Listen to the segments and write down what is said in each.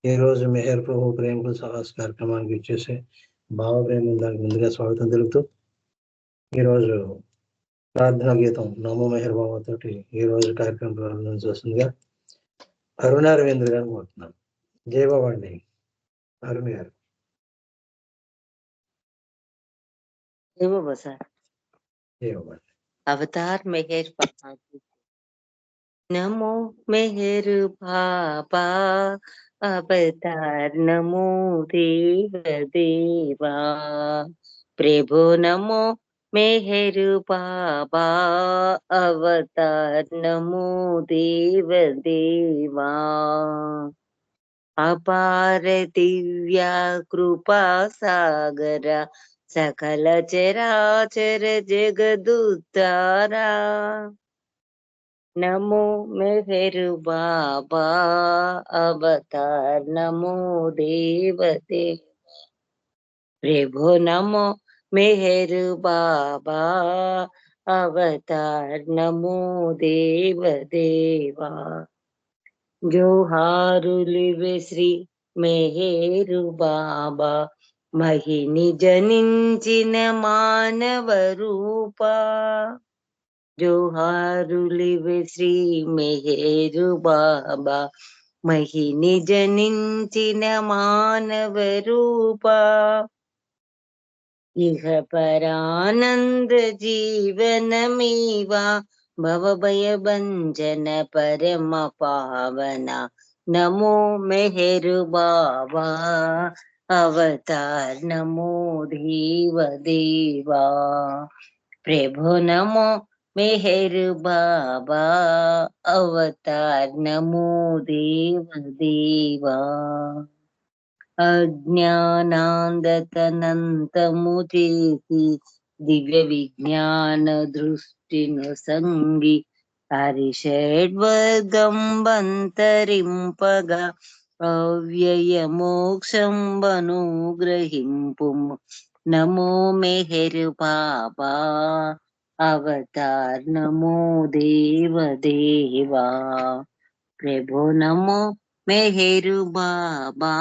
ఈ రోజు మెహర్ ప్రభు ప్రేమకు సాహస్ కార్యక్రమానికి ఇచ్చేసే భావ ప్రేమ దానికి ముందుగా స్వాగతం తెలుపుతూ ఈరోజు ప్రార్థనా గీతం నమో మెహర్ బాబా తోటి ఈ రోజు కార్యక్రమం ప్రారంభించవలసిందిగా అరుణ రవీంద్ర గారిని కోరుతున్నాం. జై బాబా అండి. అరుణ్ గారు. जय बाबा सर। జై బాబా. अवतार मेहर बाबा की नमो मेहर बाबा, अवतार नमो देव देवा। प्रभु नमो मेहर बाबा, अवतार नमो देव देवा। अपार दिव्या कृपा सागरा, सकल चराचर जगदुद्धारा। नमो मेहर बाबा, अवतार नमो देव देव। प्रभु नमो मेहर बाबा, अवतार नमो देव देवा। जोहारुलिवे श्री मेहरु बाबा, महिनि जनिंचिन मानव रूपा। जोहारुलिवे श्री मेहरु बाबा, महिनि जनिंचिन मानव रूपा। इह परानंद जीवन मीवा, भवभय भंजन परम पावना। नमो मेहर बाबा, अवतार नमो देव देवा। प्रभु नमो मेहर बाबा, अवतार नमो देव देवा। अज्ञानांदतनंतमुचेति दिव्य विज्ञान दृष्टिनु संगी, हरिषड्वर्गंबंतरिंपगा अव्यय मोक्षं अनुग्रहिंपुम्। नमो मेहर बाबा, अवतार नमो देव देवा। प्रभु नमो मेहर बाबा,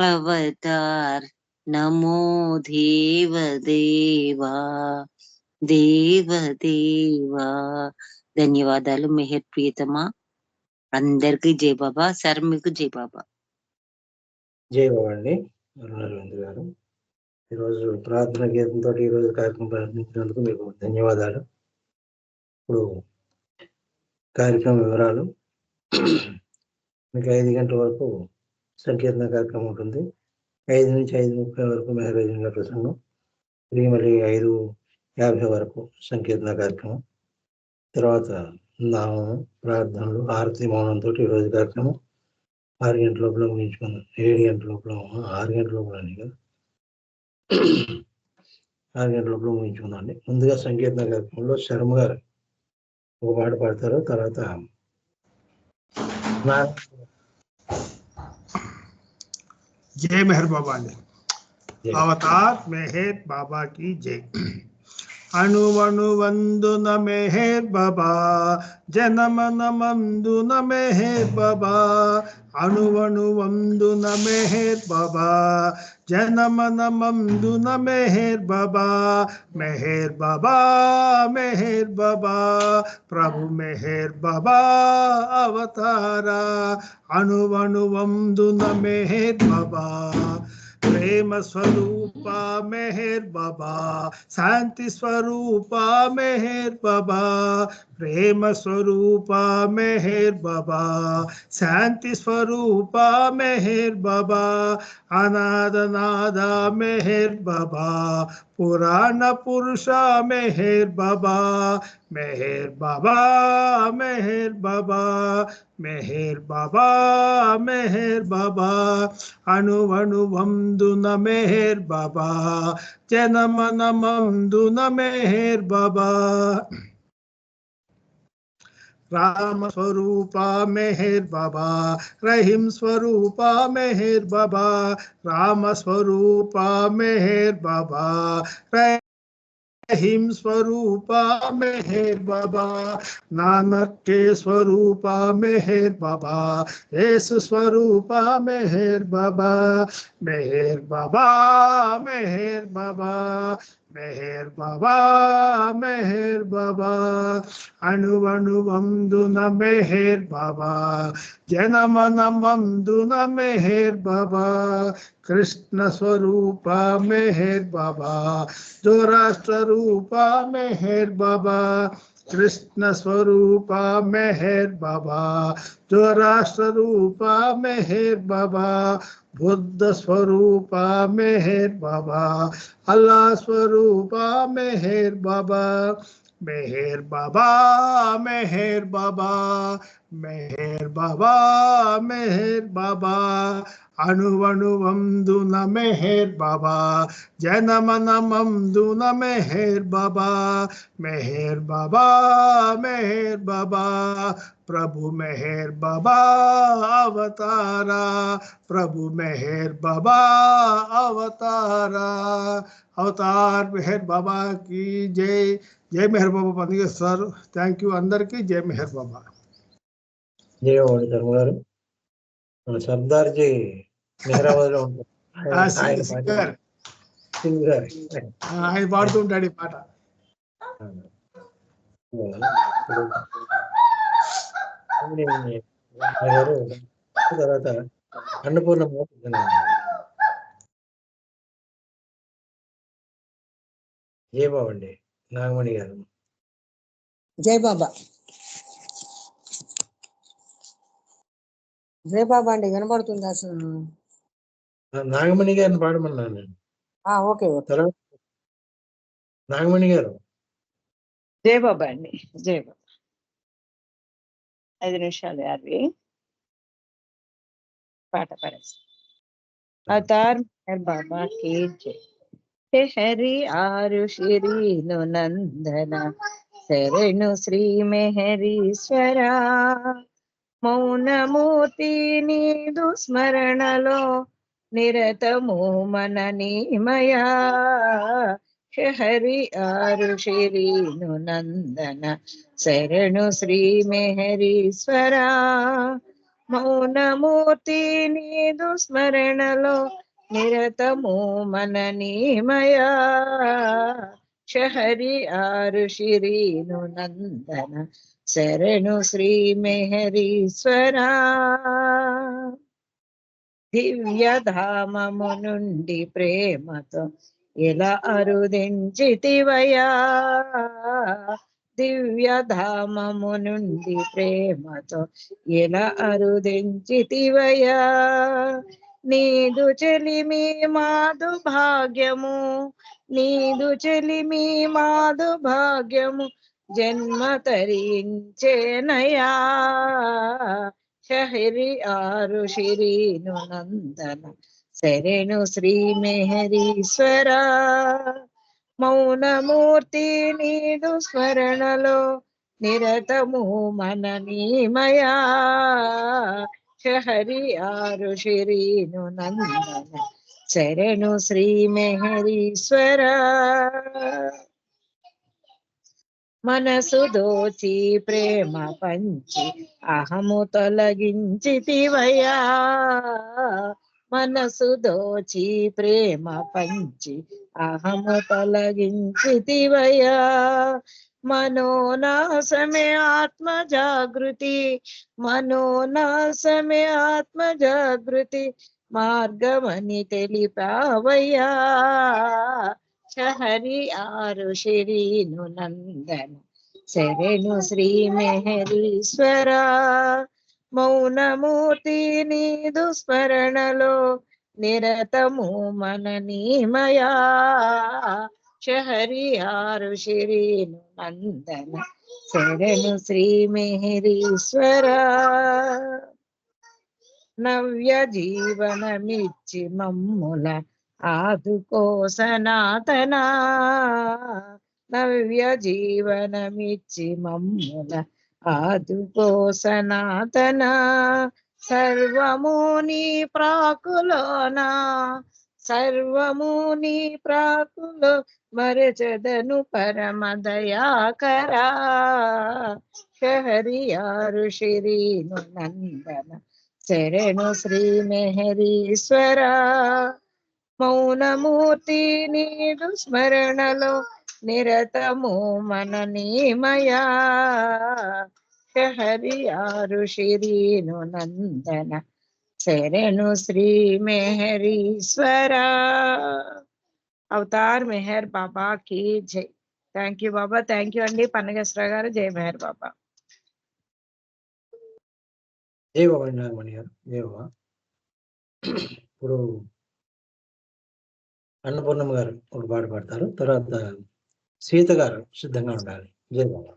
अवतार नमो देव देवा देव देवा। ధన్యవాదాలు మెహర్ ప్రియతమా. అందరికి జై బాబా. సార్ మీకు జై బాబా. జై బాబా అండి. అరుణ రవీంద్ర గారు ఈరోజు ప్రార్థన గీతంతో ఈరోజు కార్యక్రమం ప్రారంభించినందుకు మీకు ధన్యవాదాలు. ఇప్పుడు కార్యక్రమ వివరాలు. మీకు 5 గంటల వరకు సంకీర్తన కార్యక్రమం ఉంటుంది. 5 నుంచి 5:30 వరకు మెహరాజన్ గారి ప్రసంగం. మళ్ళీ 5:50 వరకు సంకీర్తన కార్యక్రమం. తర్వాత నామం, ప్రార్థనలు, హారతి మౌనంతో ఈరోజు కార్యక్రమం 6 గంటల లోపల ముగించుకుందాం. 7 గంటల లోపల 6 గంటల లోపల కదా 6 గంటల లోపల ముగించుకుందామండి. ముందుగా సంకీర్తన కార్యక్రమంలో శర్మ గారు ఒక పాట పాడతారు. తర్వాత जय मेहर बाबा ने। अवतार मेहर बाबा की जय। ಅಣುವಣುವಂದುನ ಮೆಹರ್ ಬಾಬಾ, ಜನಮನ ಮಂದುನ ಮೆಹರ್ ಬಾಬಾ. ಅಣುವಣುವಂದುನ ಮೆಹರ್ ಬಾಬಾ, ಜನಮನ ಮಂದುನ ಮೆಹರ್ ಬಾಬಾ. ಮೆಹರ್ ಬಾಬಾ ಮೆಹರ್ ಬಾಬಾ, ಪ್ರಭು ಮೆಹರ್ ಬಾಬಾ ಅವತಾರ. ಅಣುವಣುವಂದುನ ಮೆಹರ್ ಬಾಬಾ, प्रेम स्वरूप मेहर बाबा, शांति स्वरूप मेहर बाबा. प्रेम स्वरूप मेहर बाबा, शांति स्वरूप मेहर बाबा. अनाद नाद मेहर बाबा, पुराण पुरुष मेहर बाबा. मेहर बाबा मेहर बाबा, मेहर बाबा मेहर बाबा. ಅಣುವಣುವಂದುನ ಮೆಹರ್ ಬಾಬಾ, ಜನಮನ ಮಂದುನ ಮೆಹರ್ ಬಾಬಾ. राम स्वरूप मेहर बाबा, रहीम स्वरूप मेहर बाबा. राम स्वरूप मेहर बाबा, रहीम स्वरूपा मेहर बाबा, नानक के स्वरूपा मेहर बाबा, येसु स्वरूपा मेहर बाबा, मेहर बाबा, मेहर बाबा, मेहर बाबा, मेहर बाबा, अणुवणुवंदुन मेहर बाबा, जनमनमंदुन मेहर बाबा, कृष्ण स्वरूपा मेहर बाबा, जो राष्ट्र रूपा मेहर बाबा, कृष्ण स्वरूपा मेहर बाबा, जो राष्ट्र रूपा मेहर बाबा, बुद्ध स्वरूपा मेहर बाबा, अल्लाह स्वरूपा मेहर बाबा, मेहर बाबा, मेहर बाबा, मेहर बाबा, मेहर बाबा, अणुवणुवंदुन मेहर बाबा, जनमनमंदुन मेहर बाबा, मेहर बाबा, मेहर बाबा, प्रभु मेहर बाबा अवतारा, प्रभु मेहर बाबा अवतारा, अवतार मेहर बाबा की जय. जय मेहर बाबा పండుగ సార్. థ్యాంక్ యూ అందరికీ. జై మెహర్ బాబా. జై బాబు ధర్మ గారు. మన సర్దార్జీ మెహరాబాద్ లో ఉంటారు. ఆయన పాడుతుంటాడు ఈ పాట. తర్వాత అన్నపూర్ణ జై బాబు అండి. నాగమణి గారు. జై బాబా. జై బాబా అండి. వినబడుతుంది అసలు. నాగమణి గారిని పాడమన్నాను నేను. Okay okay. నాగమణి గారు. జై బాబా అండి. జై బాబా. 5 నిమిషాలు యాభై పాట పాడేసి. అవతార్ మెహర్ బాబా కి జై. హరి ఆరు శ్రీను నందన శరణు శ్రీ మెహరీశ్వర, మౌనమూర్తి నీదు స్మరణలో నిరతము మననీమయా. హరి ఆరు శ్రీను నందన శరణు శ్రీ మెహరీశ్వర, మౌనమూర్తి నీదు స్మరణలో నిరతము మననీమయా. హరి ఆరు శ్రీను నందన శరణు శ్రీ మెహరీశ్వర, దివ్యధామము నుండి ప్రేమతో ఎలా అరుదించితివయా. దివ్యధామము నుండి ప్రేమతో ఎలా అరుదించితివయా. నీదు చెలిమి మాదు భాగ్యము, నీదు చెలిమి మాదు భాగ్యము జన్మ తరించేనయా. హరి ఆరు శ్రీను నందన శరణు శ్రీ మెహరీశ్వర, మౌనమూర్తి నీదు స్మరణలో నిరతము మననీమయా. హరి ఆరు శ్రీను నందన శరణు శ్రీ మెహరీశ్వర, మనసు దోచి ప్రేమ పంచి అహము తొలగించితివయా. మనసు దోచి ప్రేమ పంచి అహము తొలగించితివయా. మనోనాశమే ఆత్మ జాగృతి, మనోనాశమే ఆత్మ జాగృతి మార్గమని తెలిపావయ్యా. హరి ఆరు శ్రీను నందన శరణు శ్రీ మెహరీశ్వర, మౌనమూర్తి నీదు స్మరణలో నిరతము మననీమయా. హరి ఆరు శ్రీను నందన శరణు శ్రీ మెహరీశ్వర, నవ్య జీవనమిచ్చి మమ్ముల ఆదుకో సనాతనా. నవ్య జీవనమిచ్చి మమ్ముల ఆదుకో సనాతనా. సర్వము నీ ప్రాకులోనా, సర్వము నీ ప్రాకులో మరచదను పరమ దయాకరా షహరియారు శ్రీను నందన శరణు శ్రీ మెహరీశ్వర మౌనమూర్తి నీడు స్మరణలో నిరతము మననీమయా షహరియారు శ్రీను నందన శరణు శ్రీ మెహరీశ్వర. అవతార్ మెహర్ బాబా కి జై. Thank you Baba. Thank you అండి పన్నగేశ్వర గారు. జై మెహర్ బాబా. జై బాబా నాగమణి గారు. జై బాబా. ఇప్పుడు అన్నపూర్ణమ్మ గారు ఒక పాట పాడతారు. తర్వాత సీత గారు సిద్ధంగా ఉండాలి. జై బాబా.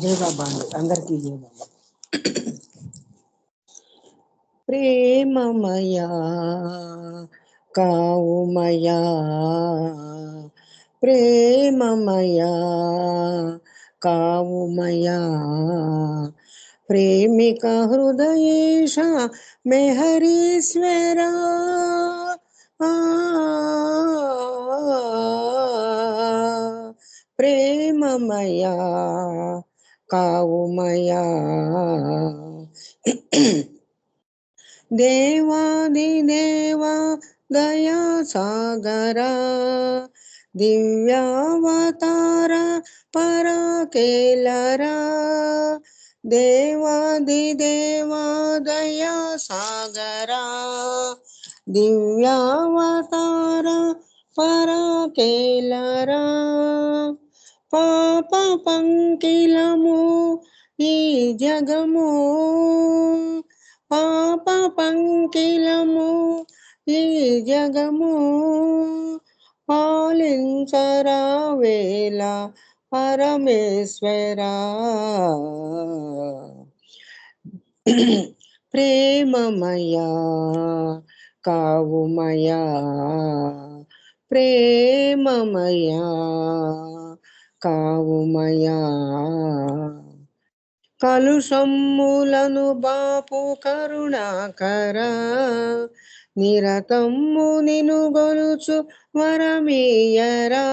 జై బాబా అండి, అందరికీ జై బాబా. ప్రేమమయా కావుమయా, ప్రేమమయా కావుమయా, ప్రేమిక హృదయేశ మెహరీశ్వరా ప్రేమమయా కావుమయా, దేవాదిదేవా దయా సాగరా దివ్యావతార పరాకేలరా, దేవాదిదేవా దయా సాగరా దివ్యావతార పరాకేలరా, పాప పంకిలము ఈ జగము, పాప పంకిలము ఈ జగము, పాలించరా వేళ పరమేశ్వరా ప్రేమమయా కావుమయా, ప్రేమమయా కావుమయా, కలుషమ్ములను బాపు కరుణాకర నిరతమ్ము నిను గొలుచు వరమీయరా,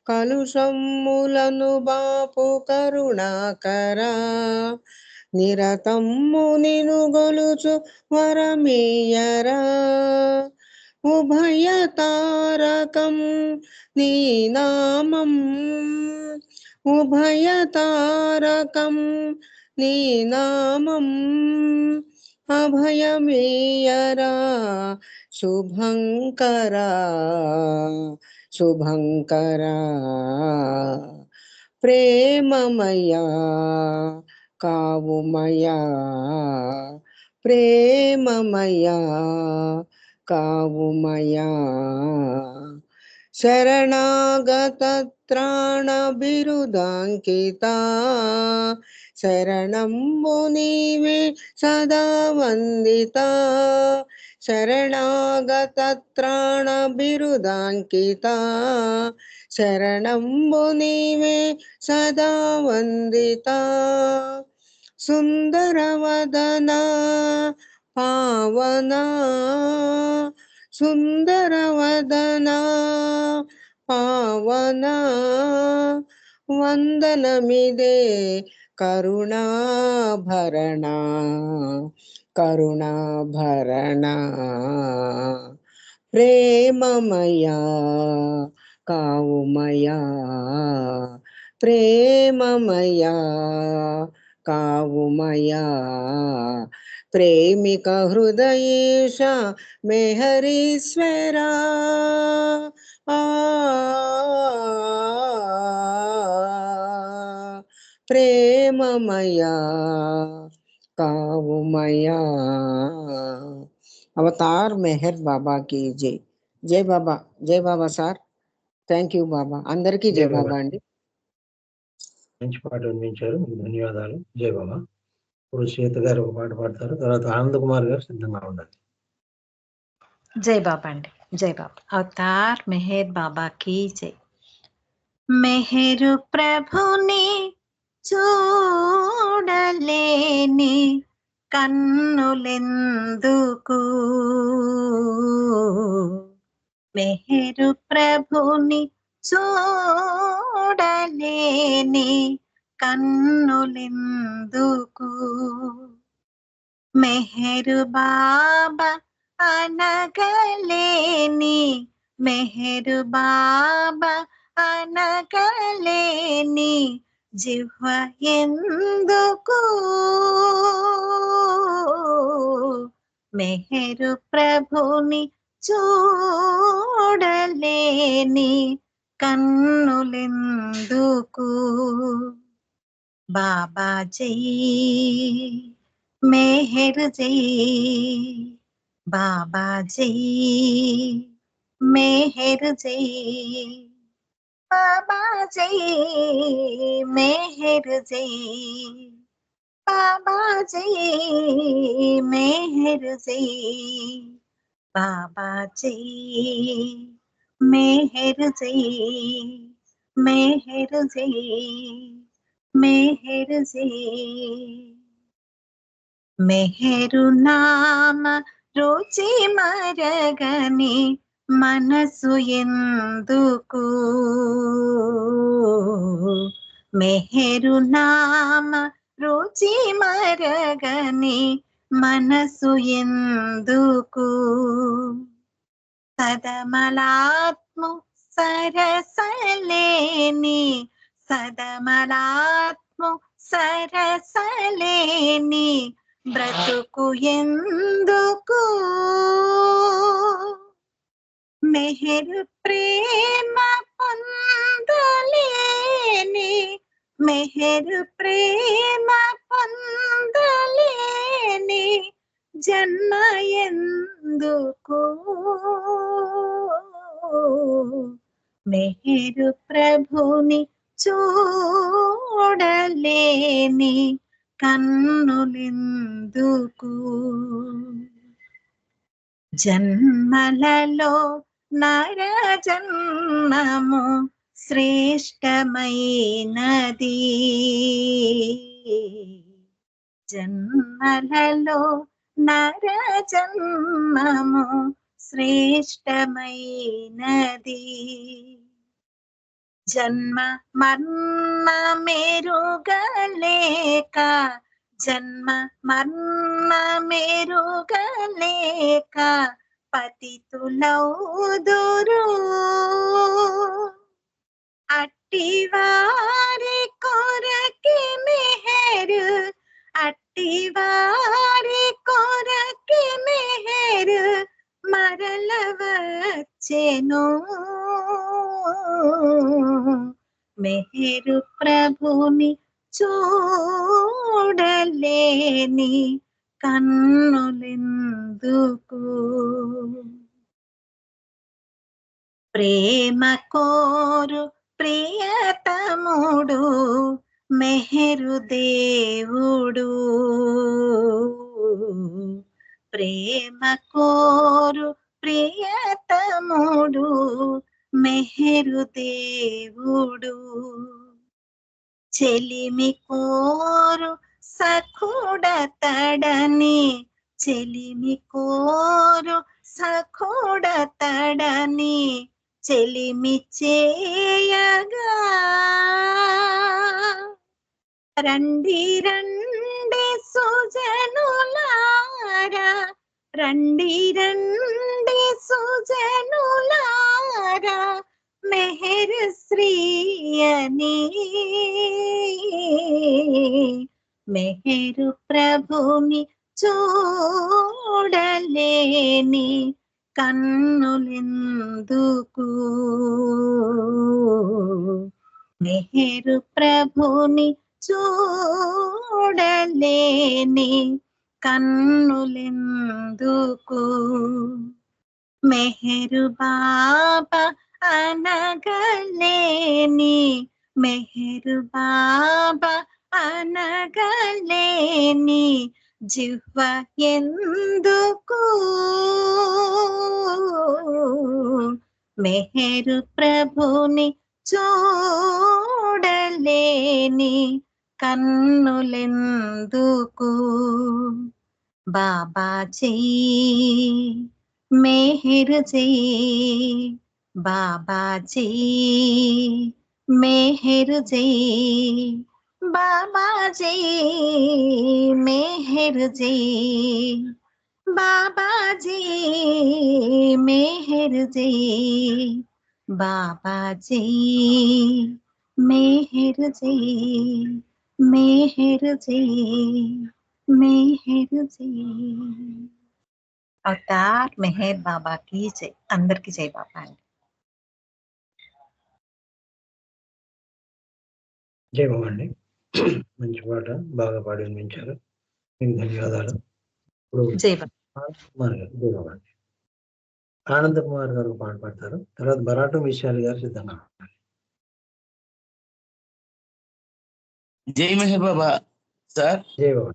కలుషమ్ములను బాపు కరుణాకర నిరతమ్ము నిను గొలుచు వరమీయరా, ఉభయ తారకం నీ నామం, ఉభయ తారకం నీ నామం, అభయమీయరా శుభంకరా శుభంకరా, ప్రేమమయా కావుమయా, ప్రేమమయా కావుమయా, శరణాగత త్రాణ బిరుదాంకితా శరణంబు నీవే సదా వందితా, శరణాగత త్రాణ బిరుదాంకితా శరణంబు నీవే సదా వందితా, సుందరవదనా పావనా సుందరవదనా పావనా, వందనమిదే కరుణాభరణ కరుణాభరణ, ప్రేమమయా కావుమయా, ప్రేమమయా కావుమయా, ప్రేమిక హృదయేశ మెహరీశ్వరా ప్రేమమయా కావుమయా. అవతార్ మెహర్ బాబా కి జై. జై బాబా. జై బాబా సార్. థ్యాంక్ యూ బాబా. అందరికీ జై బాబా అండి. మంచి పాట వినిపించారు, మీకు ధన్యవాదాలు. జై బాబా. ఇప్పుడు సీత గారు ఒక పాట పాడతారు. తర్వాత ఆనంద్ కుమార్ గారు సిద్ధంగా ఉండాలి. జై బాబా అండి. జై బాబా. అవతార్ మెహర్ బాబా కి జై. మెహరు ప్రభుని చూడలేని కన్నులెందుకు మెహరు ప్రభుని చూడలేని కన్నులెందుకు మెహరు బాబా అనగలేని మెహరు బాబా అనగలేని జిహ్వ ఎందుకు మెహరు ప్రభుని చూడలేని కన్నులెందుకు బాబా జై మెహర్ జై బాబా జై మెహర్ జై బాబా జై మెహర్ జై బాబా జై మెహర్ జై బాబా జై మెహర్ జై మెహర్ జై మెహర్ జై మెహరు నామ రుచి మరగని మనసు ఎందుకు మెహరు నామ రుచి మరగని మనసు ఎందుకు సదమలాత్ము సరసలేని సదమలాత్ము సరసలేని బ్రతుకు ఎందుకు మెహరు ప్రేమ పొందలేని మెహరు ప్రేమ పొందలేని జన్మ ఎందుకు మెహరు ప్రభుని చూడలేని కన్నులెందుకు జన్మలలో నర జన్మము శ్రేష్టమైనది జన్మలలో నర జన్మము శ్రేష్టమైనది జన్మ మర్మ మెరుగలేక జన్మ మర్మ మెరుగలేక పతితులౌదురు అట్టివారి కొరకి మెహరు అట్టివారి కొరకి మెహరు మరల వచ్చెను మెహరు ప్రభుని చూడలేని కన్నులెందుకు ప్రేమ కోరు ప్రియతముడు మెహరు దేవుడు ప్రేమ కోరు ప్రియతముడు మెహరు దేవుడు చెలిమి కోరు సఖుడతడని చెలిమి కోరు సఖుడతడని చెలిమి చేయగా రండి రండి సుజనులారా రండి రండి సుజనులారా మెహర్ శ్రీయని మెహరు ప్రభుని చూడలేని కన్నులెందుకు మెహరు ప్రభుని చూడలేని కన్నులెందుకు మెహరు బాబా అనగలేని మెహరు బాబా అనగలేని జిహ్వ ఎందుకు మెహరు ప్రభుని చూడలేని కన్నులెందుకు బాబాజీ మెహర్ జీ బాబాజీ మెహర్ జీ బాబాజీ మెహర్ జీ బాబాజీ మెహర్ జీ బాబాజీ మెహర్ జీ మెహర్ జీ మెహర్ జీ. అవతార్ మెహర్ బాబాకి జై. అందరికి జై బాబా అండి. జై బాబా అండి. మంచి పాట బాగా పాడి వినిపించారు, మీకు ధన్యవాదాలు. ఇప్పుడు జై బాబా. కుమార్ గారు, జై బాబా అండి. ఆనంద్ కుమార్ గారు పాట పాడతారు, తర్వాత బరాటు విశాల్ గారు సిద్ధంగా. జై మెహర్ బాబా సార్. జై బాబా.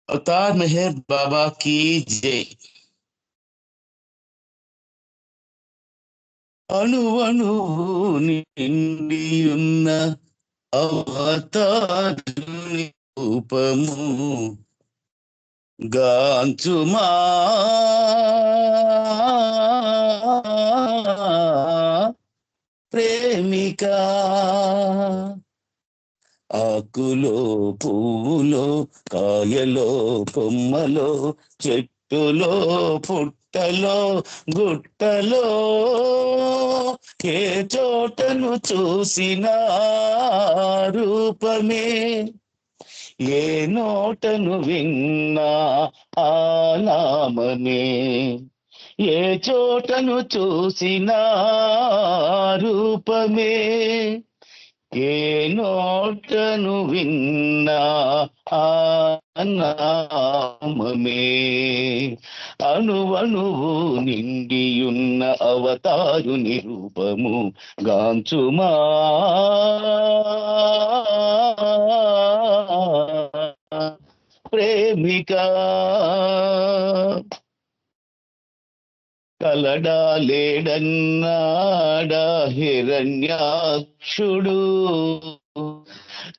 అవతార్ మెహర్ బాబా की जय. అణువణువు నిండియున్న అవతారుని రూపము గాంచుమా ప్రేమిక. ఆకులో పువ్వులో కాయలో కొమ్మలో చెట్టులో పుట్టలో గుట్టలో ఏ చోటను చూసిన రూపమే, ఏ నోటను విన్నా ఆ నామమే, ఏ చోటను చూసిన రూపమే, ఏ నోటను విన్నా ఆ నామమే. అణువణువు నిండియున్న అవతారుని రూపము గాంచుమా ప్రేమిక. కలడా లేడన్నాడా హిరణ్యాక్షుడు,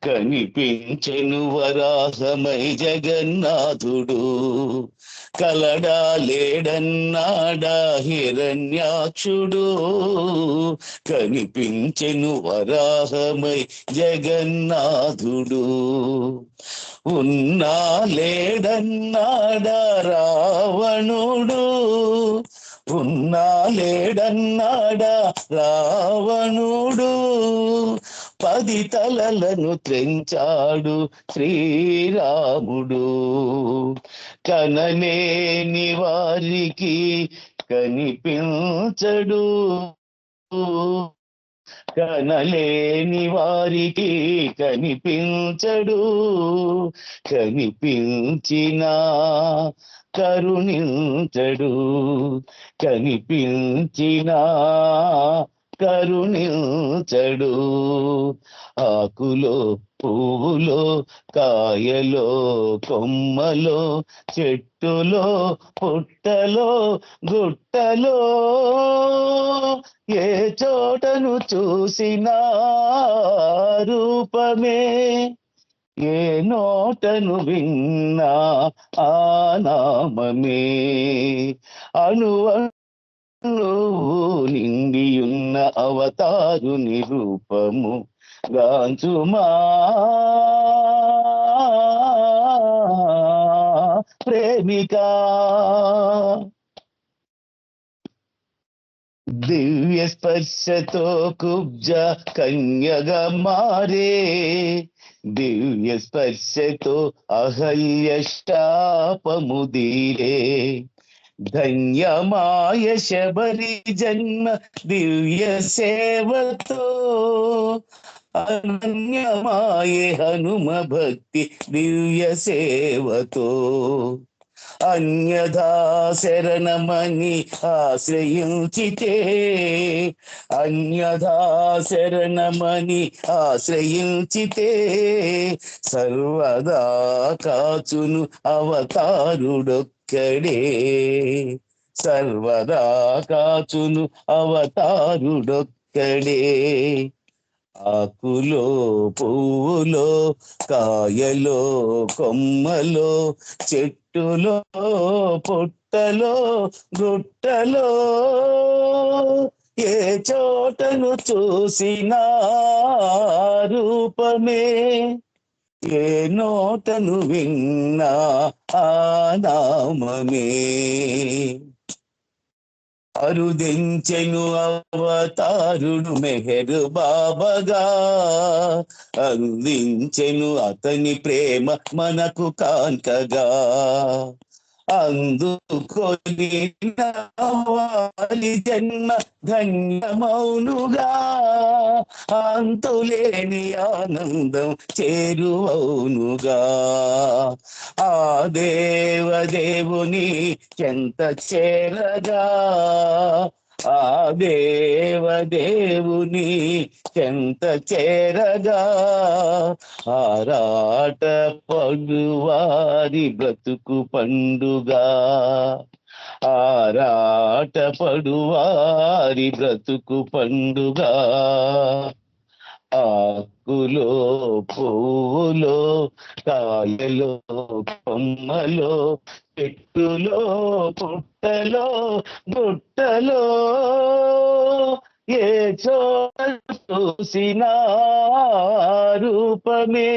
కనిపించెను వరాహమై జగన్నాథుడు. కలడా లేడన్నాడా హిరణ్యాక్షుడు, కనిపించెను వరాహమై జగన్నాథుడు. ఉన్నా లేడన్నాడా రావణుడు, ఉన్నా లేడన్నాడా రావణుడు. 10 తలలను త్రెంచాడు శ్రీరాముడు. కనలేని వారికి కనిపించడు, కనలేని వారికి కనిపించడు. కనిపించినా కరుణించడు, కనిపించినా కరుణించడు. ఆకులో పువ్వులో కాయలో కొమ్మలో చెట్టులో పుట్టలో గుట్టలో ఏ చోటను చూసినా రూపమే, ఏ నోటను విన్నా ఆ నామమే. అణువణువు నిండియున్న అవతారుని రూపము గాంచుమా ప్రేమిక. దివ్య స్పర్శతో కుబ్జ కన్యగా మారే, దివ్య స్పర్శతో అహల్య శాపముదీరే. ధన్యమాయ శబరి జన్మ దివ్య సేవతో, అనన్యమాయే హనుమ భక్తి దివ్య సేవతో. అన్యథా శరణమని ఆశ్రయించితే, అన్యథా శరణమని ఆశ్రయించితే సర్వదా కాచును అవతారుడొక్కడే, సర్వదా కాచును అవతారుడొక్కడే. ఆకులో పువ్వులో కాయలో కొమ్మలో చెట్టులో పుట్టలో గుట్టలో ఏ చోటను చూసినా రూపమే, ఏ నోటను విన్నా ఆ నామమే. అరుదించెను అవతారుడు మెహరు బాబాగా, అందించెను అతని ప్రేమ మనకు కాంతగా. అందుకొని వారి జన్మ ధన్యమౌనుగా, అంతులేని ఆనందం చేరువౌనుగా. ఆ దేవదేవుని చెంత చేరగా, ఆ దేవదేవుని చెంత చేరగా, ఆరాట పడువారి బ్రతుకు పండుగా, ఆరాట పడువారి బ్రతుకు పండుగా. ఆకులో పువ్వులో కాయలో కొమ్మలో చెట్టులో పుట్టలో గుట్టలో ఏ చోట చూసినా రూపమే,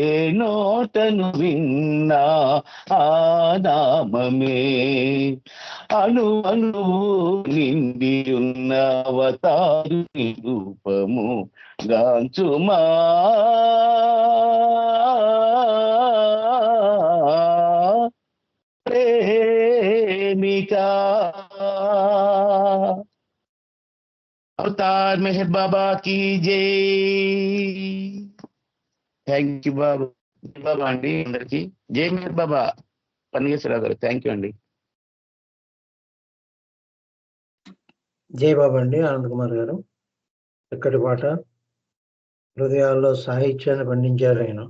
ఏ నోటను విన్నా ఆ నామమే. అణు అణువు నిండి ఉన్న అవతారు రూపము గాంచుమా, ప్రేమికా. అవతార్ మెహర్ బాబా की जय. థ్యాంక్ యూ బాబా. బాబా అండి అందరికి జై మెహర్ బాబా. పన్నగేశ్వరరావు గారు థ్యాంక్ యూ అండి. జై బాబా అండి. ఆనంద్ కుమార్ గారు చక్కటి పాట, హృదయాల్లో సాహిత్యాన్ని పండించారు ఆయన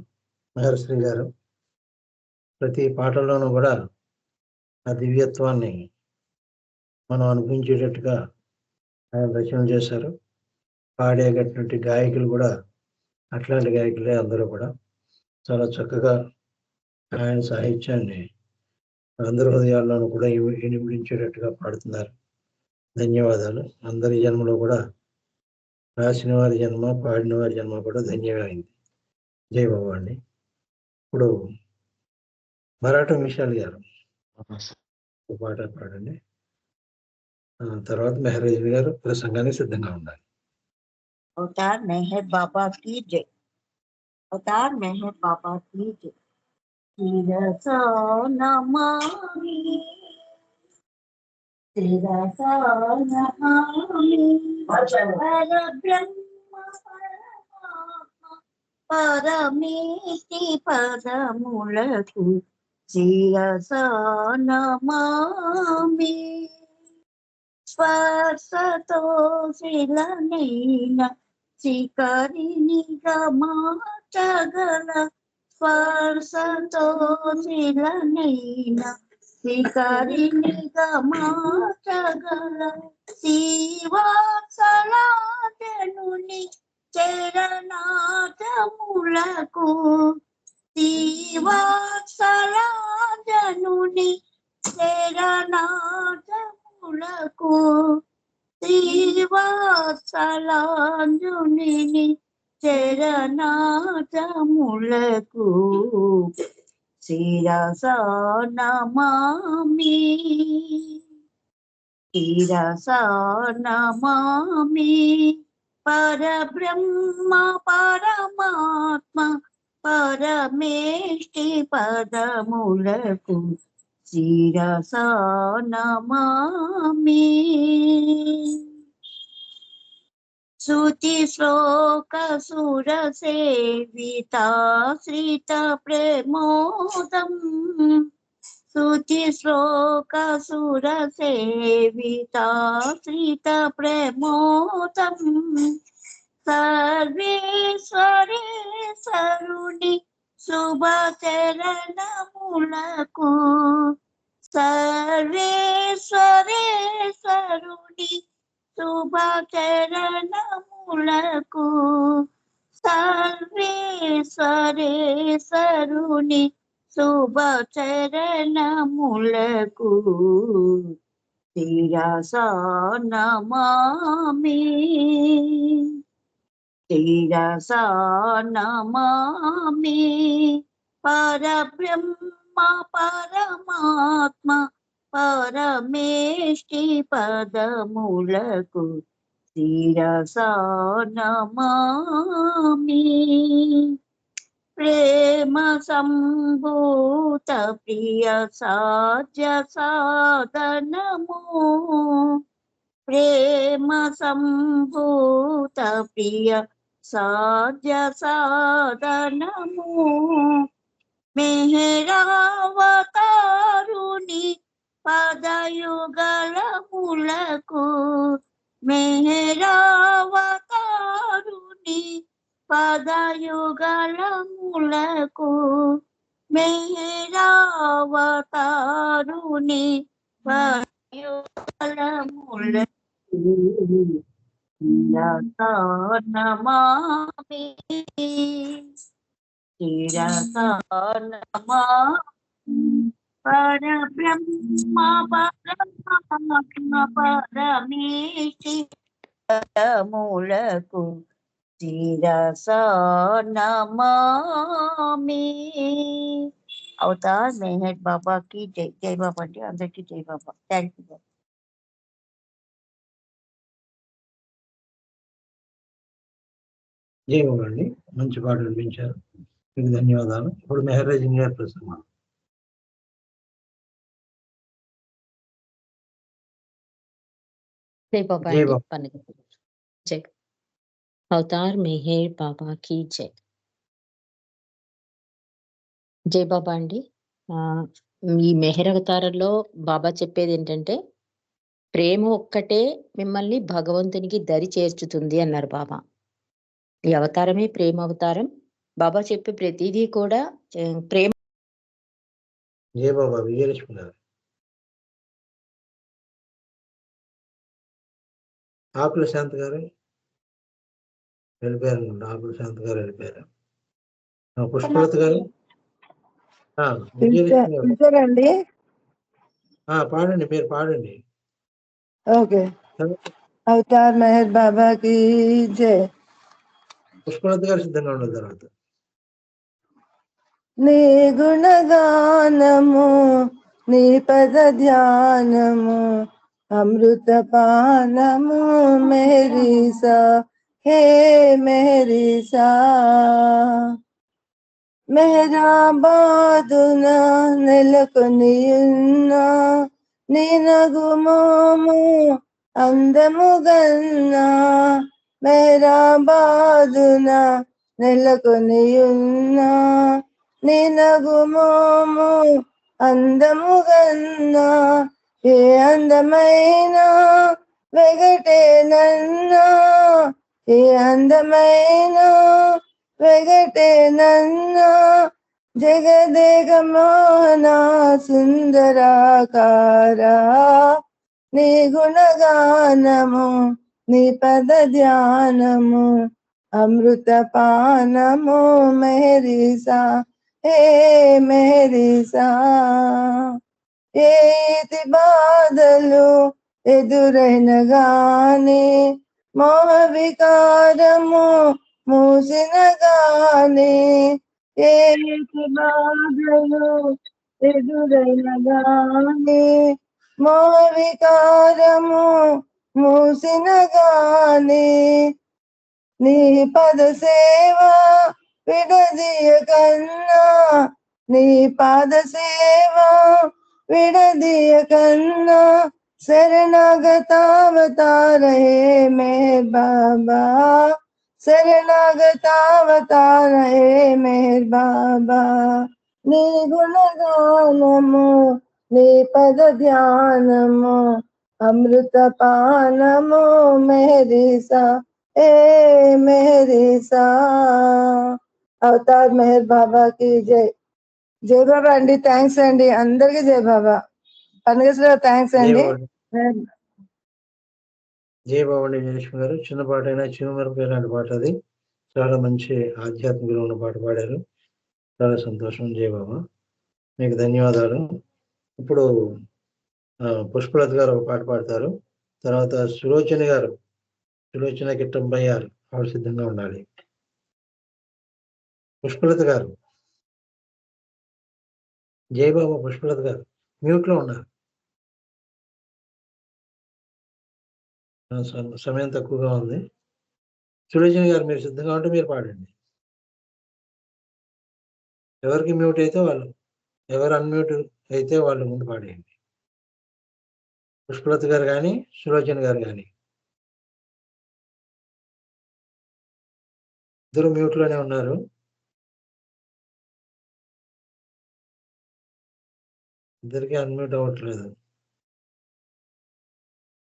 మహర్శ్రీ గారు. ప్రతి పాటలోనూ కూడా ఆ దివ్యత్వాన్ని మనం అనిపించేటట్టుగా ఆయన రచన చేశారు. పాడేటటువంటి గాయకులు కూడా అట్లాంటి గాయకులే అందరూ కూడా. చాలా చక్కగా ఆయన సాహిత్యాన్ని అందరి హృదయాల్లోనూ కూడా ఇనిపించేటట్టుగా పాడుతున్నారు. ధన్యవాదాలు. అందరి జన్మలో కూడా రాసిన వారి జన్మ, పాడిన వారి జన్మ కూడా ధన్యమైంది. జై బాబా అండి. ఇప్పుడు మరాఠా విశాల్ గారు ఒక పాట పాడండి. తర్వాత మెహరాజ్ గారు ప్రసంగానికి సిద్ధంగా ఉండాలి. अवतार मेहर बाबा की जय. अवतार मेहर बाबा की जय. शिरसा नमामि, शिरसा नमामि परब्रह्म परमात्मा परमेति पदमुలకు शिरसा नमामि. స్పర్శతో శిలనైన శిఖరినిగా మార్చగల, స్పర్శతో శిలనైన శిఖరినిగా మార్చగల శ్రీవాత్సలాజనుని చరణాజములకు, శ్రీవాత్సలాజనుని చరణాజములకు, శ్రీవాత్సలాంజుని చరణాజములకు శిరసా నమామి, శిరసా నమామి పరబ్రహ్మ పరమాత్మ పరమేష్టి పదములకు శిరసా నమామి. శృతి శ్లోక సుర సేవితాశ్రిత ప్రేమోదం, శృతి శ్లోక సుర సేవితాశ్రిత ప్రేమోదం సర్వేశ్వరేశ్వరుని శుభ చరణములకు, సర్వేశ్వరేశ్వరుని సరుని శుభచరణములకు సర్వేశ్వరేశ్వరుని శుభచరణములకు శిరస నమామి శిరస నమామి పరబ్రహ్మ పరమాత్మ పరమేష్టి పదములకు శిరస నమామి ప్రేమ సంభూత ప్రియ సాధ్య సాధనము ప్రేమ సంభూత ప్రియ సాధ్య సాధనము మెహరావతారుని పదయుగళములకు మెహరావతారుని పదయుగళములకు మెహరావతారుని పదయుగళములకు శిరస నమామి శిరస నమామి పరబ్రహ్మ పరమాత్మ పరమేష్టి పదములకు శిరస నమామి. అవతార్ మెహర్ బాబాకి జై. జై బాబా అంటే అందరికీ జై బాబా. Thank you. జై బాబా అండి, మంచి పాట వినిపించారు, మీకు ధన్యవాదాలు. ఇప్పుడు మెహరాజ్ ఇంజనీర్ ప్రసంగం. जय बाबा जय अंडी बाबा. पन्नगी जय अवतार मेहर बाबा की जय. జై బాబా అండి. ఈ మెహర్ అవతారంలో బాబా చెప్పేది ఏంటంటే ప్రేమ ఒక్కటే మిమ్మల్ని భగవంతునికి దరి చేర్చుతుంది అన్నారు బాబా. ఈ అవతారమే ప్రేమ అవతారం. బాబా చెప్పే ప్రతిదీ కూడా ప్రేమ. జై బాబా. విజయలక్ష్మి గారు. ఆకుల శాంత్ గారు వెళ్ళిపోయారు. ఆకుల శాంత్ గారు వెళ్ళిపోయారు. పుష్పలత గారు. అండి. పాడండి, మీరు పాడండి. ఓకే. అవతార్ మెహర్ బాబాకి జై. పుష్పలత గారు సిద్ధంగా ఉన్న తర్వాత నీ గుణగానము నీ పద ధ్యానము అమృత పానము మెహరీసా హే మెహరీసా మెహరాబాదున నెలకొనియున్న నీ నగుమోము అందముగన్నా మెహరాబాదున నెలకొనియున్న నీ నగుమోము అందముగన్నా ఏ అందమైన వెగటేనన్నా ఏ అందమైన వెగటేనన్నా జగదేగ మోహన సుందరాకారా నీ గుణగానము నీ పద ధ్యానము అమృత పానము మెహరీసా హే మెహరీసా. ఏతి బాధలు ఎదురైన గాని మోహ వికారము మూసిన గాని ఏతి బాధలు ఎదురైన గాని మోహ వికారము మూసిన గాని నీ పద సేవ విడదీయ కన్నా నీ పాద సేవ విడదీయ కన్నా శరణాగతావతార హే మెహర్ బాబా శరణాగతావతార హే మెహర్ బాబా. నీ గుణగానము నీ పద ధ్యానము అమృత పానము మెహరీసా ఏ మెహరీసా. అవతార్ మెహర్ బాబాకి జై. జై బాబా అండి. థ్యాంక్స్ అండి అందరికి. జై బాబా. పన్నగేశ్వర థ్యాంక్స్ అండి. జయబాబండి జయలక్ష్మి గారు చిన్న పాట అయినా చిరుమరపు లాంటి పాట అది. చాలా మంచి ఆధ్యాత్మికలో ఉన్న పాట పాడారు. చాలా సంతోషం జయబాబా, మీకు ధన్యవాదాలు. ఇప్పుడు పుష్పలత గారు ఒక పాట పాడతారు. తర్వాత సులోచన గారు, సులోచన కిట్టంపయ్య గారు, ఆవిడ సిద్ధంగా ఉండాలి. పుష్పలత గారు, జయబాబా పుష్పలత గారు మ్యూట్ లో ఉన్నారు. సమయం తక్కువగా ఉంది. సులోచన గారు మీరు సిద్ధంగా ఉంటే మీరు పాడండి. ఎవరికి మ్యూట్ అయితే వాళ్ళు, ఎవరు అన్మ్యూట్ అయితే వాళ్ళు ముందు పాడేయండి. పుష్పలత గారు కానీ సులోచన గారు కానీ ఇద్దరు మ్యూట్ లోనే ఉన్నారు. ఇద్దరికి అన్మ్యూట్ అవ్వట్లేదు.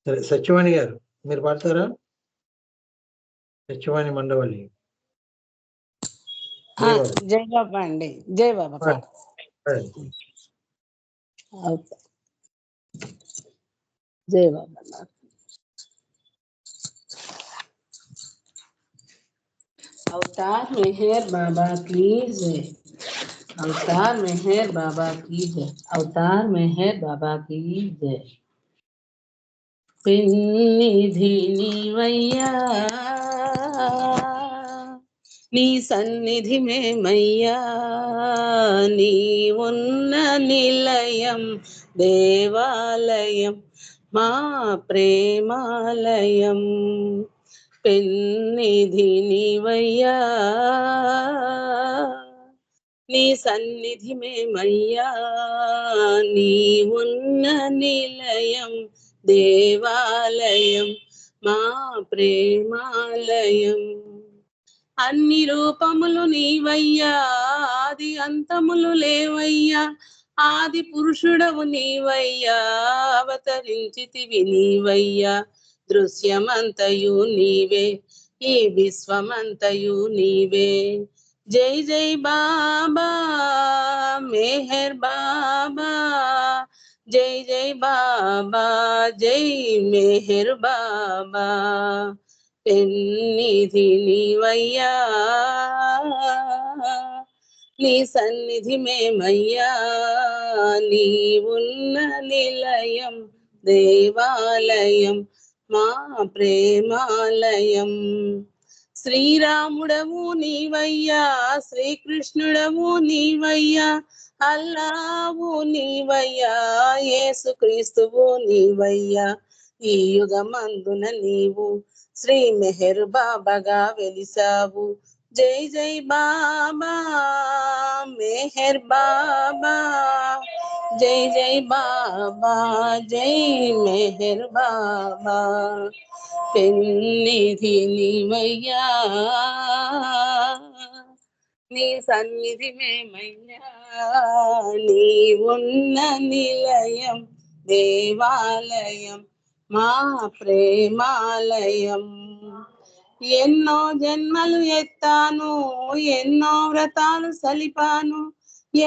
సరే, సత్యవాణి గారు మీరు పాడతారా? సత్యవాణి మండవల్లి. జై బాబా అండి, జై బాబా. జై బాబా. अवतार मेहर बाबा की जय, अवतार मेहर बाबा की जय, अवतार मेहर बाबा की जय. పెన్నిధి నీవయ్యా, నీ సన్నిధి మేమయ్యా, నీ ఉన్న నిలయం దేవాలయం మా ప్రేమాలయం. పెన్నిధి నీవయ్యా, నీ సన్నిధి మేమయ్యా, నీ ఉన్న నిలయం దేవాలయం మా ప్రేమాలయం. అన్ని రూపములు నీవయ్యా, ఆది అంతములు లేవయ్యా, ఆది పురుషుడవు నీవయ్యా, అవతరించితివి నీవయ్యా. దృశ్యమంతయు నీవే, ఈ విశ్వమంతయు నీవే. జై జై బాబా మెహర్ బాబా, జై జై బాబా జై మెహర్ బాబా. పెన్నిధి నీవయ్యా, నీ సన్నిధి మేమయ్యా, నీ ఉన్న నిలయం దేవాలయం మా ప్రేమాలయం. శ్రీరాముడవు నీవయ్యా, శ్రీకృష్ణుడవు నీవయ్యా, అల్లావు నీవయ్యా, యేసుక్రీస్తువు నీవయ్యా. ఈ యుగమందున నీవు శ్రీ మెహర్ బాబాగా వెలిసావు. జై జై బాబా మెహర్ బాబా, జై జై బాబా జై మెహర్ బాబా. పెన్నిధి నీవయ్యా, నీ సన్నిధి మేమయ్యా, నీ ఉన్న నిలయం దేవాలయం మా ప్రేమాలయం. ఎన్నో జన్మలు ఎత్తాను, ఎన్నో వ్రతాలు సలిపాను,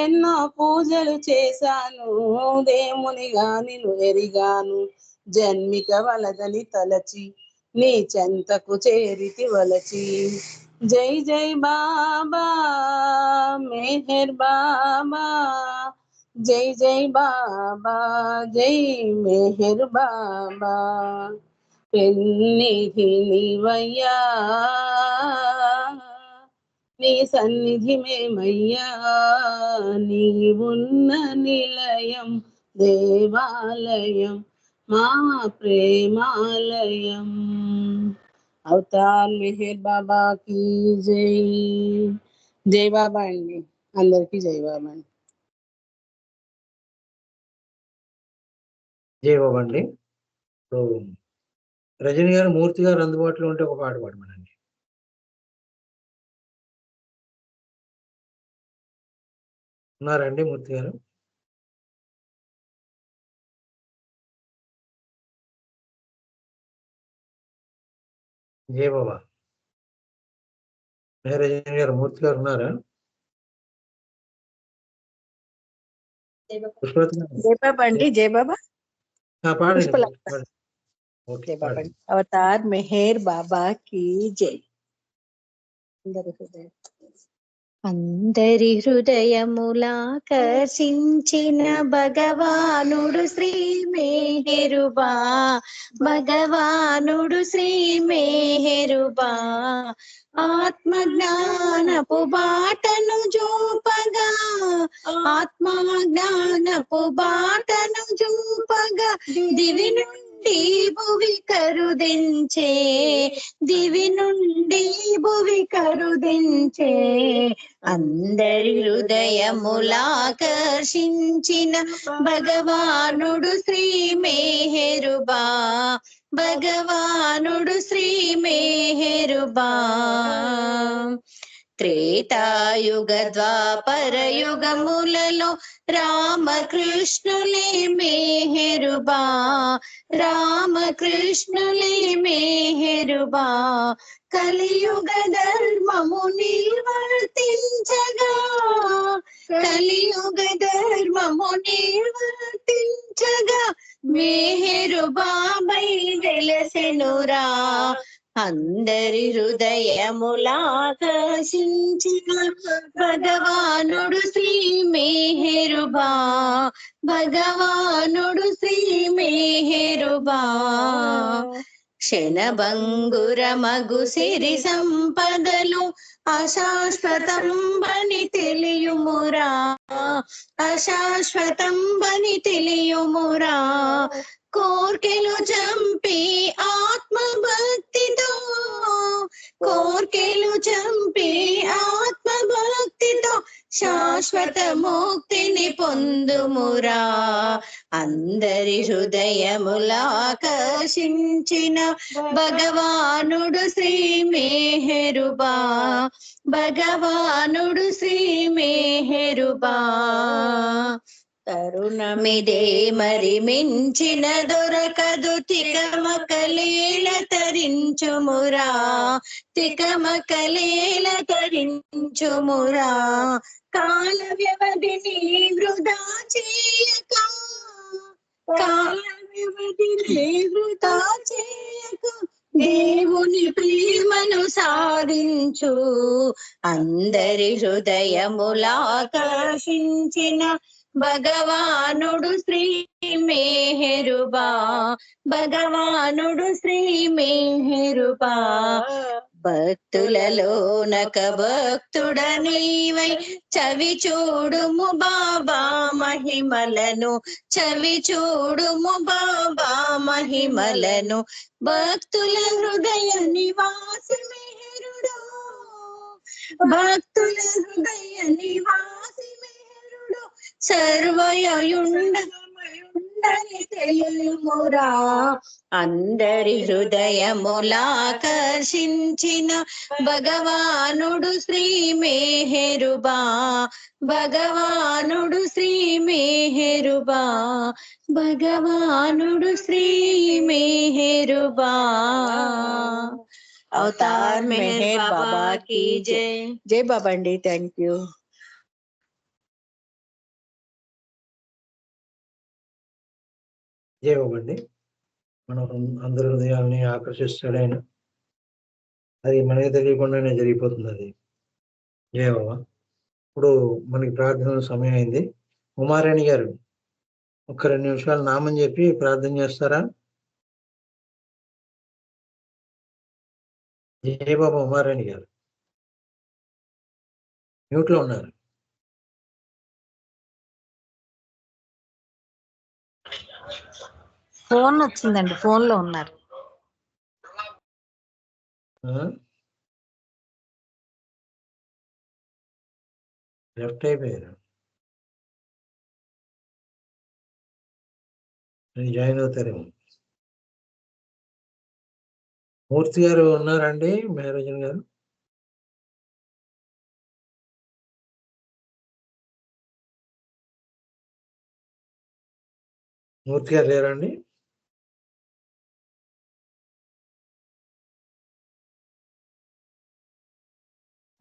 ఎన్నో పూజలు చేశాను, దేవునిగా నిన్ను ఎరిగాను. జన్మిక వలదని తలచి నీ చెంతకు చేరితి వలచి. జై జై బాబా మెహర్ బాబా, జై జై బాబా జై మెహర్ బాబా. పెన్నిధి నీవయ్యా, నీ సన్నిధి మేమయ్యా, నీ ఉన్న నిలయం దేవాలయం మా ప్రేమాలయం. అవతార్ మెహర్ బాబా की జై. జై బాబా అండి, అందరికీ జై బాబా అండి. జై బాబా అండి. రజని గారు, మూర్తి గారు అందుబాటులో ఉంటే ఒక పాట పాడమనండి. ఉన్నారండి మూర్తి గారు? జై బాబా. రజని గారు, మూర్తి గారు ఉన్నారా? పుష్పలత గారు జై బాబా అండి, జై బాబా. పాడండి. ఓకే जय बाबा अवतार मेहर बाबा की जय అందరి హృదయములాకర్షించిన భగవానుడు శ్రీ మేహరుబా భగవానుడు శ్రీ మేహరుబా ఆత్మజ్ఞానపు బాటను చూపగా ఆత్మజ్ఞానపు బాటను చూపగా దివి నుండి భువి కరుదించే దివి నుండి భువి కరుదించే అందరి హృదయములాకర్షించిన భగవానుడు శ్రీ మేహరుబా భగవానుడు శ్రీ మేహరుబా త్రేతాయుగ ద్వాపర యుగములలో రామకృష్ణులే మేహరుబా రామకృష్ణులే మేహరుబా కలియుగ ధర్మము నిర్వర్తించగా కలియుగ ధర్మము నిర్వర్తించగా మేహరుబాబై వెలసెనురా అందరి హృదయములాకర్షించిన భగవానుడు శ్రీ మేహరుబా భగవానుడు శ్రీ మేహరుబా క్షణభంగురమగు సిరి సంపదలు అశాశ్వతం బని తెలియుమురా అశాశ్వతం బని తెలియుమురా కోర్కెలు చంపి ఆత్మభక్తితో కోర్కెలు చంపి ఆత్మభక్తితో శాశ్వత ముక్తిని పొందుమురా అందరి హృదయములాకర్షించిన భగవానుడు శ్రీ మేహరుబా భగవానుడు శ్రీ మేహరుబా తరుణమిదే మరి మించిన దొరకదు తికమకలేల తరించుమురా తికమకలేల తరించుమురా కాల వ్యవధిని వృధా చేయక కాల వ్యవధిని వృధా చేయక దేవుని ప్రేమను సాధించు అందరి హృదయములాకర్షించిన భగవానుడు శ్రీ మేహరుబా భగవానుడు శ్రీ మేహరుబా భక్తులలోనక భక్తుడనీవై చవి చూడుము బాబా మహిమలను చవి చూడుము బాబా మహిమలను భక్తుల హృదయ నివాసి మేహరుడు భక్తుల హృదయ నివాసి మేహరుడు సర్వయుండని తెలుమురా అందరి హృదయములాకర్షించిన భగవానుడు శ్రీ మేహరుబా భగవానుడు శ్రీ మేహరుబా భగవానుడు శ్రీ మేహరుబా అవతార్ మెహర్ బాబా की जय जय बाबा अंडी थैंक यू జై బాబా అండి. మనం అందరి హృదయాల్ని ఆకర్షిస్తాడైన అది మనకి తెలియకుండానే జరిగిపోతుంది అది. జై బాబా. ఇప్పుడు మనకి ప్రార్థన సమయం అయింది. ఉమారాణి గారు ఒక 2 నిమిషాలు నామం చెప్పి ప్రార్థన చేస్తారా? జై బాబా. ఉమారాణి గారు మ్యూట్ లో ఉన్నారు. ఫోన్ వచ్చిందండి, ఫోన్ లో ఉన్నారు. లెఫ్ట్ అయిపోయారు. జాయిన్ అవుతారేమో. మూర్తి గారు ఉన్నారండి? మేరోజన్ గారు మూర్తి గారు లేరండి?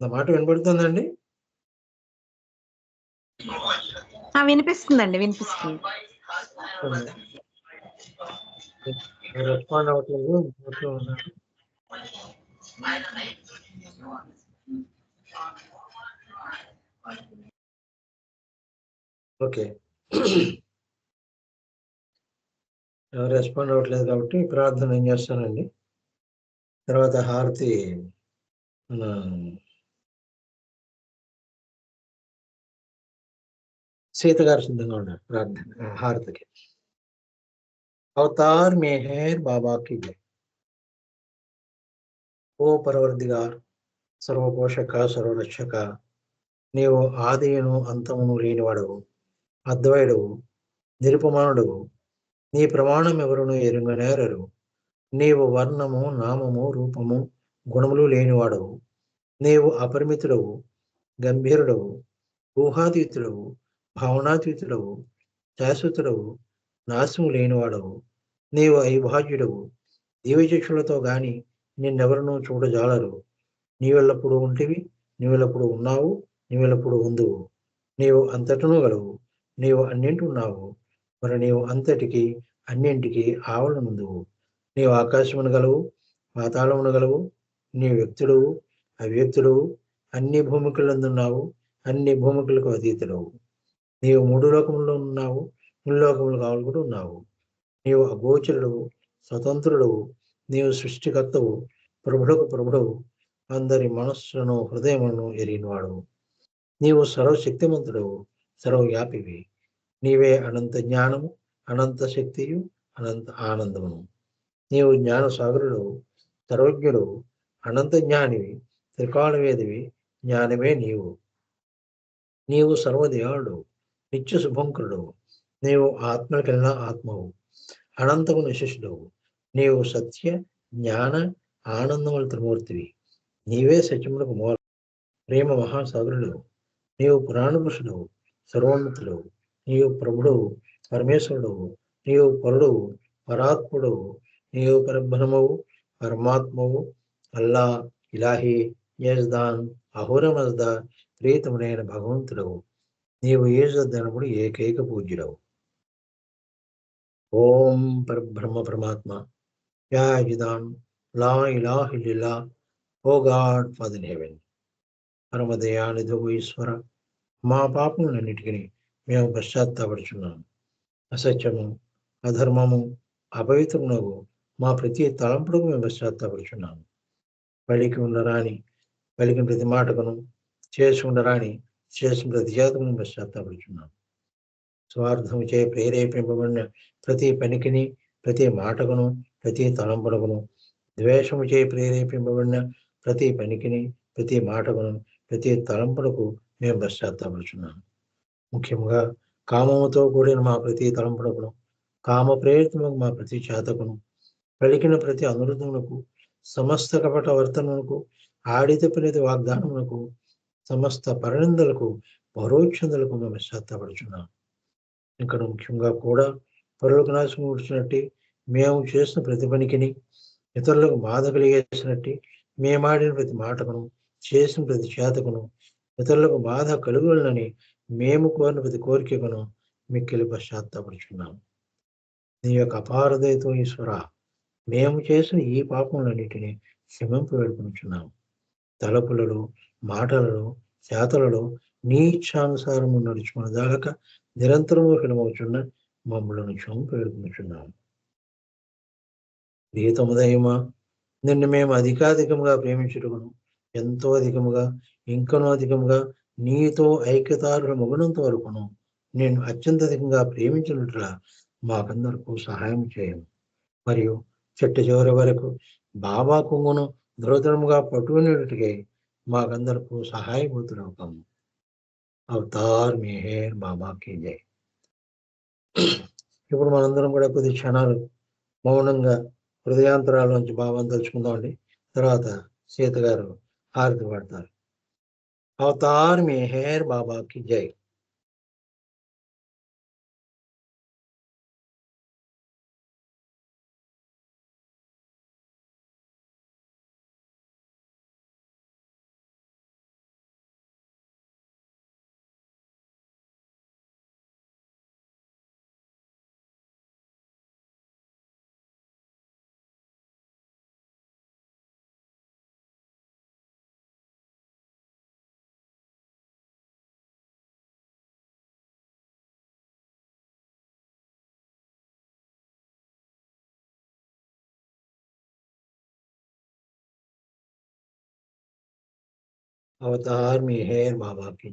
నా మాట వినపడుతుందండి? వినిపిస్తుందండి, వినిపిస్తుంది. రెస్పాండ్ అవ్వట్లేదు. ఓకే, ఎవరు రెస్పాండ్ అవ్వట్లేదు కాబట్టి ప్రార్థన ఏం చేస్తానండి. తర్వాత హారతి మన సీత గారు సిద్ధంగా ఉన్నారు ప్రార్థన హారతికి. అవతార్ మెహర్ బాబా కి జై. ఓ పరవర్దిగార్, సర్వపోషక సర్వరక్షక, నీవు ఆదియును అంతమును లేనివాడవు, అద్వైడవు, నిరుపమానుడవు. నీ ప్రమాణం ఎవరును ఎరుగనేరరు. నీవు వర్ణము, నామము, రూపము, గుణములు లేనివాడవు. నీవు అపరిమితుడవు, గంభీరుడవు, ఊహాతీతుడవు, భావనాతీతుడవు, శాశ్వతుడవు, నాశము లేనివాడవు. నీవు అవిభాజ్యుడవు. దివ్యచక్షులతో గాని నిన్నెవరనూ చూడజాలరు. నీవెల్లప్పుడూ ఉంటివి, నీవెల్లప్పుడూ ఉన్నావు, నీవెల్లప్పుడూ ఉందువు. నీవు అంతటను గలవు, నీవు అన్నింటున్నావు, మరి నీవు అంతటికి అన్నింటికి ఆవలనుందువు. నీవు ఆకాశమును గలవు, పాతాళమును గలవు. నీ వ్యక్తుడవు, అవ్యక్తుడవు, అన్ని భూమికలందున్నావు, అన్ని భూమికలకు అతీతుడవు. నీవు మూడు లోకములలో ఉన్నావు, ముల్లోకములు కావాలకుండా ఉన్నావు. నీవు అగోచరుడవు, స్వతంత్రుడవు. నీవు సృష్టికర్తవు, ప్రభుడకు ప్రభుడవు, అందరి మనస్సులను హృదయములను ఎరిగినవాడవు. నీవు సర్వశక్తిమంతుడవు, సర్వవ్యాపివి. నీవే అనంత జ్ఞానము, అనంత శక్తియు, అనంత ఆనందమును. నీవు జ్ఞాన సాగరుడవు, సర్వజ్ఞుడవు, అనంత జ్ఞానివి, త్రికాలవేదివి, జ్ఞానమే నీవు. నీవు సర్వదయాళుడు, నిత్య శుభంకరుడవు. నీవు ఆత్మకెళ్ళ ఆత్మవు, అనంతము నిశిష్యుడవు. నీవు సత్య జ్ఞాన ఆనందముల త్రిమూర్తివి. నీవే సత్యములకు మూల, ప్రేమ మహాసాగరుడవు. నీవు పురాణపురుషుడవు, సర్వోన్నతుడవు. నీవు ప్రభుడవు, పరమేశ్వరుడవు. నీవు పరుడవు, పరాత్ముడవు. నీవు పరబ్రహ్మవు, పరమాత్మవు. అల్లా, ఇలాహి, యజ్దాన్, అహోరమజ్దా, ప్రీతమునైన భగవంతుడవు. నీవు ఏజద్దనప్పుడు ఏకైక పూజ్యుడవు. ఓం పరబ్రహ్మ పరమాత్మ, యాజిదాన్, లా ఇలాహ ఇల్లా, ఓ గాడ్ ఫాదర్ ఇన్ హెవెన్. పరమదయానిధవు ఈశ్వర, మా పాపములన్నిటికీ మేము పశ్చాత్తాపడుచున్నాము. అసత్యము, అధర్మము, అపవిత్రమునగు మా ప్రతి తలంపుడుకు మేము పశ్చాత్తాపడుచున్నాము. పలికి ఉండరాని పలికిన ప్రతి మాటకును, చేసి ఉండరాని చేసిన ప్రతి జాతకును పశ్చాత్తాపడుచున్నాము. స్వార్థము చే ప్రేరేపింపబడిన ప్రతి పనికిని, ప్రతి మాటకును, ప్రతి తలంపునకును, ద్వేషము చే ప్రేరేపింపబడిన ప్రతి పనికిని, ప్రతి మాటకును, ప్రతి తలంపునకు మేము పశ్చాత్తాపడుచున్నాము. ముఖ్యంగా కామముతో కూడిన మా ప్రతి తలంపునకును, కామ ప్రేరితముకు మా ప్రతి చేతకును, పలికిన ప్రతి అనురుద్ధమునకు, సమస్త కపట వర్తనమునకు, ఆడిత ప్రతి వాగ్దానమునకు, సమస్త పరనిందలకు, పరోక్షందలకు మేము పశ్చాత్తాపడుచున్నాము. ఇక్కడ ముఖ్యంగా కూడా పరులకు నాశనం కూర్చున్నట్టు మేము చేసిన ప్రతి పనికిని, ఇతరులకు బాధ కలిగేసినట్టు మేమాడిన ప్రతి మాటకును, చేసిన ప్రతి చేతకును, ఇతరులకు బాధ కలుగులని మేము కోరిన ప్రతి కోరికను మిక్కిలి పశ్చాత్తాపడుచున్నాము. నీ యొక్క అపారదయతో ఈశ్వర, మేము చేసిన ఈ పాపములన్నిటినీ క్షమింపు వేడుకొనుచున్నాము. తలపులలో, మాటలలో, చేతలలో నీ ఇచ్ఛానుసారము నడుచుకున్నదాగక నిరంతరము విఫలమవుచున్న మమ్మలను క్షమింపు వేడుకొనుచున్నాము. ప్రియతముదయమా, నిన్ను మేము అధికాధికముగా ప్రేమించుటకును, ఎంతో అధికముగా, ఇంకనూ అధికముగా నీతో ఐక్యతారుల మగునంత వరకును నేను అత్యంతధికంగా ప్రేమించినట్లా మాకందరకు సహాయం చేయము. మరియు చెట్టు చివరి వరకు బాబా కొంగును దృఢతరముగా పట్టుకునేటట్టుగా మాకందరకు సహాయభూతులవుతాము. అవతార్ మెహర్ బాబాకి జై. ఇప్పుడు మనందరం కూడా కొద్ది క్షణాలు మౌనంగా హృదయాంతరాల్లోంచి బాబాను తలుచుకుందామండి. తర్వాత సీత గారు హారతి పడతారు. అవతార్ మెహర్ బాబాకి జై. అవతార్ మెహర్ బాబాకి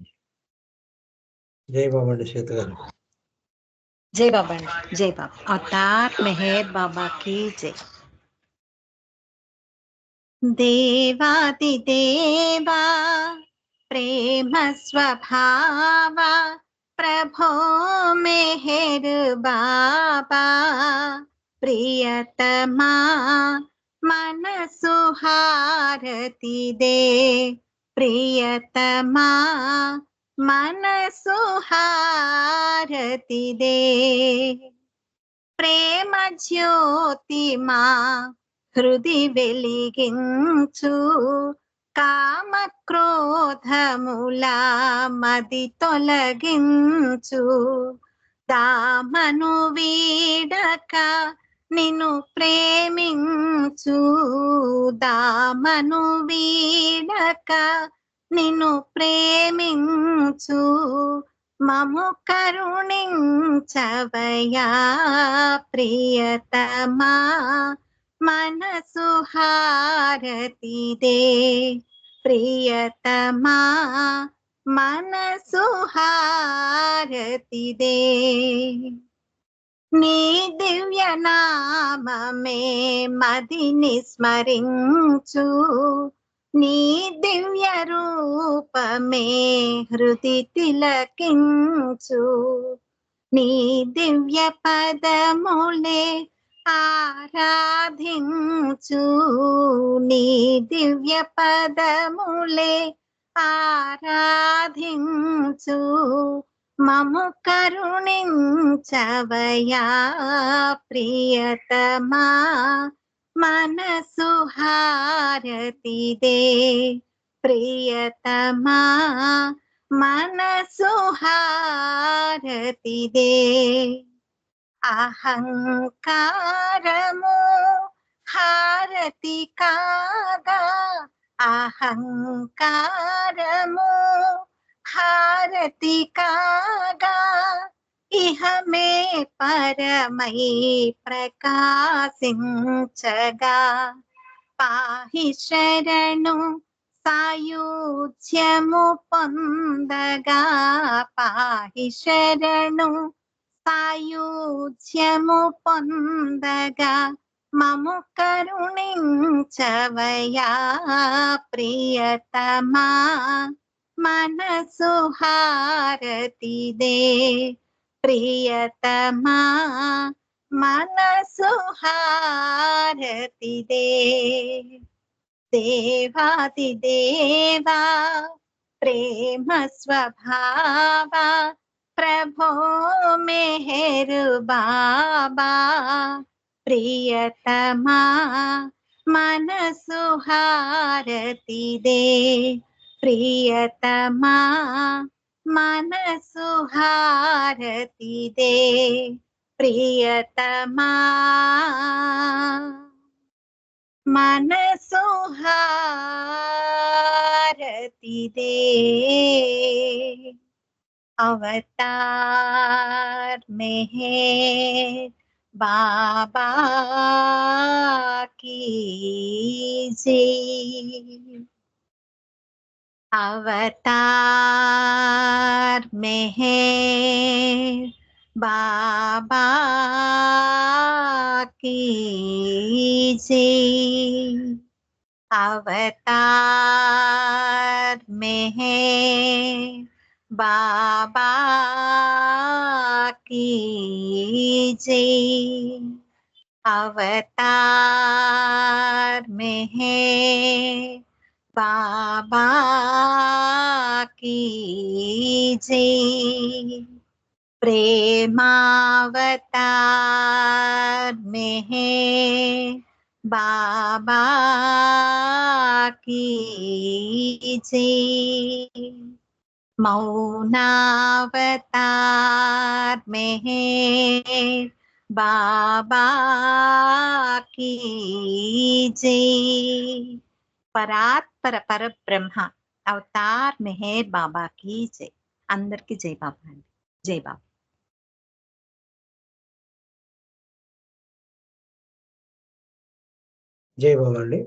జై బాబా అండి. శ్వేత గారు జై బాబా అండి. జై బాబా. అవతార్ మెహర్ బాబాకి జై. దేవాది దేవా ప్రేమ స్వభావ ప్రభో మెహర్ బాబా ప్రియతమా మనసు హారతి దే ప్రియతమా మనసు హారతి దే ప్రేమ జ్యోతి మా హృది వెలిగించు కామ క్రోధముల మది తొలగించు దామను వీడక నిన్ను ప్రేమించు దామను వీడక నిన్ను ప్రేమించు మము కరుణించవయా ప్రియతమా మనసు హారతి దే ప్రియతమా మనసు హారతి దే నీ దివ్య నామమే మదిని స్మరించు నీ దివ్య రూపమే హృది తిలకించు నీ దివ్య పదములే ఆరాధించు నీ దివ్య పదములే ఆరాధించు మము కరుణించవయా ప్రియతమా మనసు హారతి దే ప్రియతమా మనసు హారతి దే అహంకారము హారతి కాగా అహంకారము హారతి కాగా ఇహమే పరమై ప్రకాశించగా పాహి శరణు సాయుధ్యము పొందగా పాహి శరణు సాయుధ్యము పొందగా మము కరుణించవయా ప్రియతమా మనసు హారతి దే ప్రియతమా మనసు హారతి దే దేవాది దేవా ప్రేమ స్వభావ ప్రభో మెహర్ బాబా ప్రియతమా మనసు హారతి దే ప్రియతమా మనసు హారతి దే ప్రియతమా మనసు హారతి దే अवतार मेहर बाबा की जय। अवतार मेहर बाबा की जय। अवतार मेहर बाबा की जय। अवतार मेहर बाबा की जय। प्रेमावतार मेहर बाबा की जय। मौनावतार मेहर बाबा की जय। పరాత్పర పరబ్రహ్మ అవతార్ మెహర్ బాబాకి జై. అందరికి జై బాబా అండి. జై బాబా. జై బాబా అండి.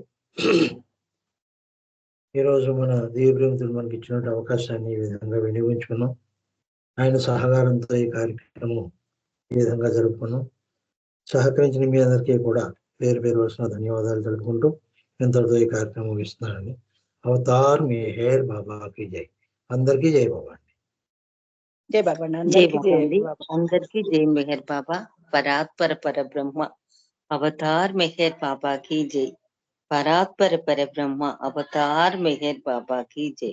ఈరోజు మన దివ్యప్రేమితుడు మనకి ఇచ్చినటువంటి అవకాశాన్ని ఈ విధంగా వినియోగించుకున్నాం. ఆయన సహకారంతో ఈ కార్యక్రమం ఈ విధంగా జరుపుకున్నాం. సహకరించిన మీ అందరికీ కూడా పేరు పేరు వరుసన ధన్యవాదాలు తెలుపుకుంటూ ఇంతటితో ఈ కార్యక్రమం ముగిస్తున్నానండి. అవతార్ మెహర్ బాబాకి జై. అందరికీ జై బాబా. జై బాబా అండి. జై అందరికీ బాబా జై అండి. బాబా. అందరికీ జై మెహర్ బాబా. పరాత్పర పరబ్రహ్మ అవతార్ మెహర్ బాబా की जय. పరాత్పర పరబ్రహ్మ అవతార్ మెహర్ బాబా की जय.